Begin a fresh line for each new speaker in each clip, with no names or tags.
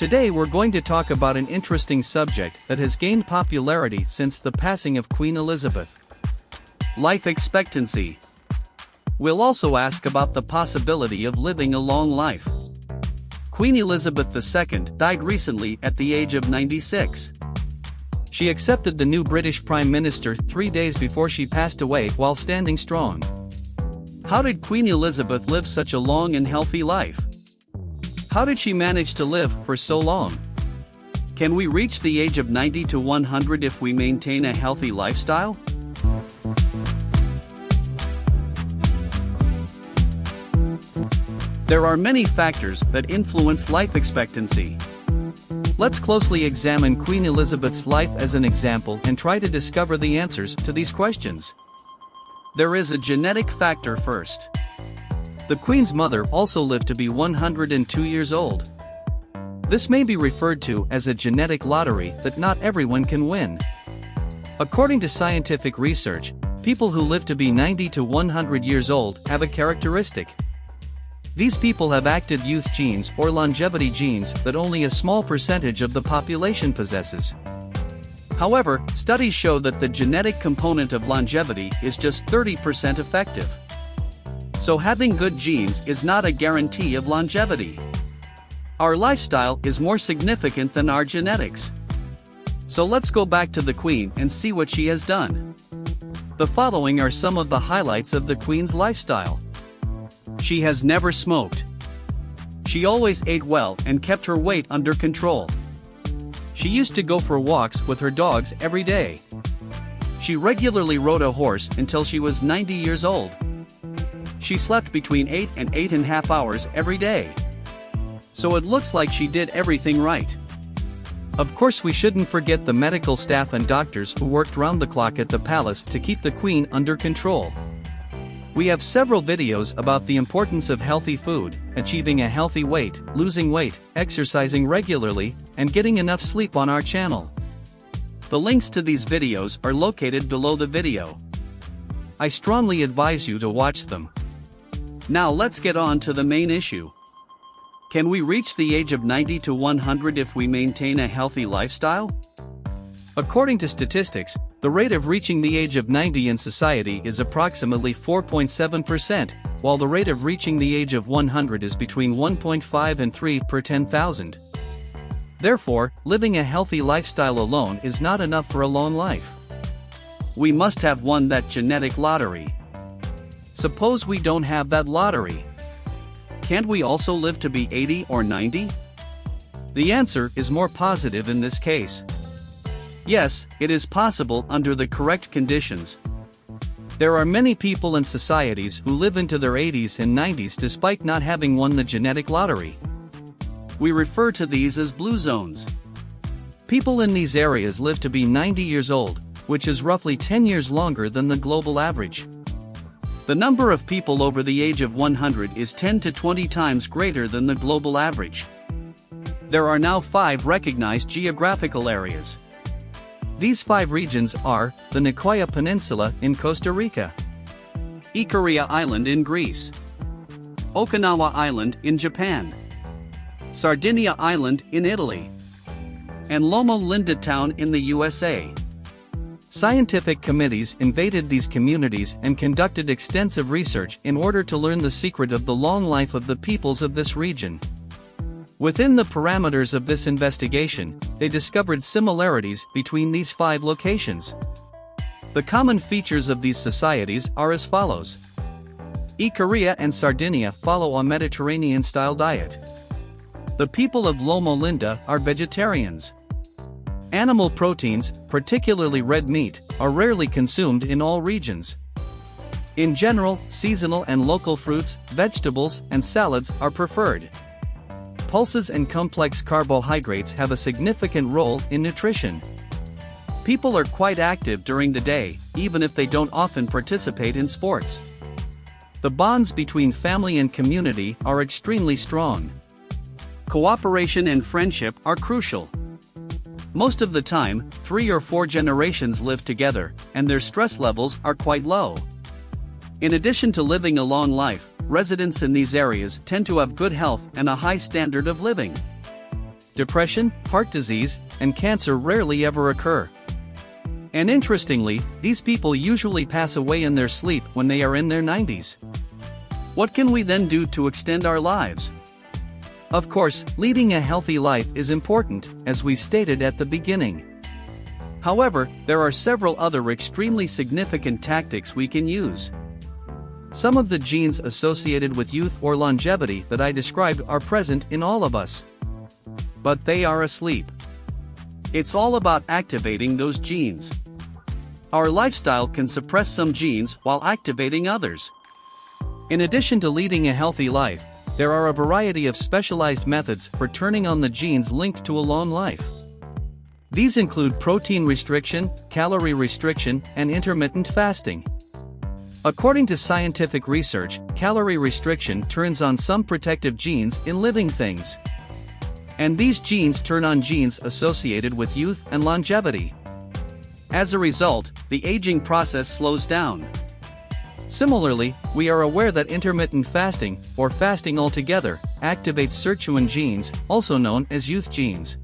Today we're going to talk about an interesting subject that has gained popularity since the passing of Queen Elizabeth. Life expectancy. We'll also ask about the possibility of living a long life. Queen Elizabeth II died recently at the age of 96. She accepted the new British Prime Minister 3 days before she passed away while standing strong. How did Queen Elizabeth live such a long and healthy life? How did she manage to live for so long? Can we reach the age of 90 to 100 if we maintain a healthy lifestyle? There are many factors that influence life expectancy. Let's closely examine Queen Elizabeth's life as an example and try to discover the answers to these questions. There is a genetic factor first. The Queen's mother also lived to be 102 years old. This may be referred to as a genetic lottery that not everyone can win. According to scientific research, people who live to be 90 to 100 years old have a characteristic. These people have active youth genes or longevity genes that only a small percentage of the population possesses. However, studies show that the genetic component of longevity is just 30% effective. So having good genes is not a guarantee of longevity. Our lifestyle is more significant than our genetics. So let's go back to the Queen and see what she has done. The following are some of the highlights of the Queen's lifestyle. She has never smoked. She always ate well and kept her weight under control. She used to go for walks with her dogs every day. She regularly rode a horse until she was 90 years old. She slept between 8 and 8.5 hours every day. So it looks like she did everything right. Of course, we shouldn't forget the medical staff and doctors who worked round the clock at the palace to keep the Queen under control. We have several videos about the importance of healthy food, achieving a healthy weight, losing weight, exercising regularly, and getting enough sleep on our channel. The links to these videos are located below the video. I strongly advise you to watch them. Now let's get on to the main issue. Can we reach the age of 90 to 100 if we maintain a healthy lifestyle? According to statistics, the rate of reaching the age of 90 in society is approximately 4.7%, while the rate of reaching the age of 100 is between 1.5 and 3 per 10,000. Therefore, living a healthy lifestyle alone is not enough for a long life. We must have won that genetic lottery. Suppose we don't have that lottery. Can't we also live to be 80 or 90? The answer is more positive in this case. Yes, it is possible under the correct conditions. There are many people in societies who live into their 80s and 90s despite not having won the genetic lottery. We refer to these as blue zones. People in these areas live to be 90 years old, which is roughly 10 years longer than the global average. The number of people over the age of 100 is 10 to 20 times greater than the global average. There are now 5 recognized geographical areas. These 5 regions are the Nicoya Peninsula in Costa Rica, Ikaria Island in Greece, Okinawa Island in Japan, Sardinia Island in Italy, and Loma Linda Town in the USA. Scientific committees invaded these communities and conducted extensive research in order to learn the secret of the long life of the peoples of this region. Within the parameters of this investigation, they discovered similarities between these 5 locations. The common features of these societies are as follows. Ikaria and Sardinia follow a Mediterranean-style diet. The people of Loma Linda are vegetarians. Animal proteins, particularly red meat, are rarely consumed in all regions. In general, seasonal and local fruits, vegetables, and salads are preferred. Pulses and complex carbohydrates have a significant role in nutrition. People are quite active during the day, even if they don't often participate in sports. The bonds between family and community are extremely strong. Cooperation and friendship are crucial. Most of the time, 3 or 4 generations live together, and their stress levels are quite low. In addition to living a long life, residents in these areas tend to have good health and a high standard of living. depression, heart disease, and cancer rarely ever occur. And interestingly, these people usually pass away in their sleep when they are in their 90s. What can we then do to extend our lives? Of course, leading a healthy life is important, as we stated at the beginning. However, there are several other extremely significant tactics we can use. Some of the genes associated with youth or longevity that I described are present in all of us. But they are asleep. It's all about activating those genes. Our lifestyle can suppress some genes while activating others. In addition to leading a healthy life, there are a variety of specialized methods for turning on the genes linked to a long life. These include protein restriction, calorie restriction, and intermittent fasting. According to scientific research, calorie restriction turns on some protective genes in living things. And these genes turn on genes associated with youth and longevity. As a result, the aging process slows down. Similarly, we are aware that intermittent fasting, or fasting altogether, activates sirtuin genes, also known as youth genes.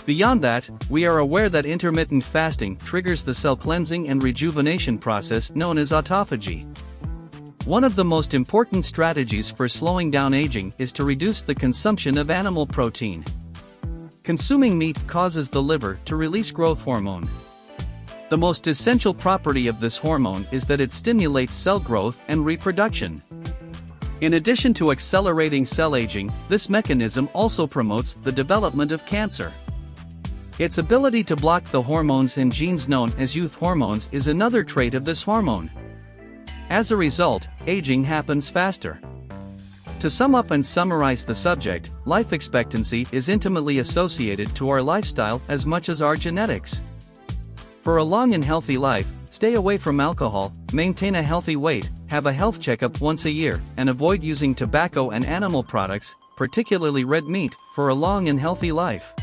Beyond that, we are aware that intermittent fasting triggers the cell cleansing and rejuvenation process known as autophagy. One of the most important strategies for slowing down aging is to reduce the consumption of animal protein. Consuming meat causes the liver to release growth hormone. The most essential property of this hormone is that it stimulates cell growth and reproduction. In addition to accelerating cell aging, this mechanism also promotes the development of cancer. Its ability to block the hormones and genes known as youth hormones is another trait of this hormone. As a result, aging happens faster. To sum up and summarize the subject, life expectancy is intimately associated to our lifestyle as much as our genetics. For a long and healthy life, stay away from alcohol, maintain a healthy weight, have a health checkup once a year, and avoid using tobacco and animal products, particularly red meat, for a long and healthy life.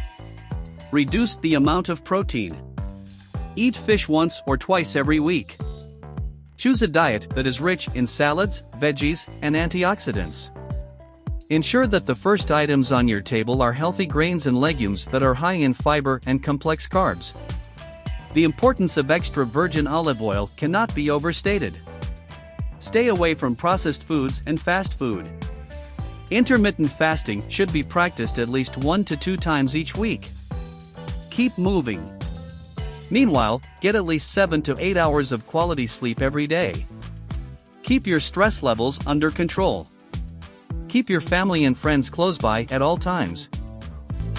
Reduce the amount of protein. Eat fish once or twice every week. Choose a diet that is rich in salads, veggies, and antioxidants. Ensure that the first items on your table are healthy grains and legumes that are high in fiber and complex carbs. The importance of extra virgin olive oil cannot be overstated. Stay away from processed foods and fast food. Intermittent fasting should be practiced at least 1 to 2 times each week. Keep moving. Meanwhile, get at least 7 to 8 hours of quality sleep every day. Keep your stress levels under control. Keep your family and friends close by at all times.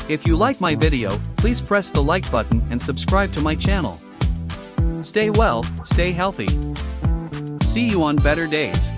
If you like my video, please press the like button and subscribe to my channel. Stay well, stay healthy. See you on better days.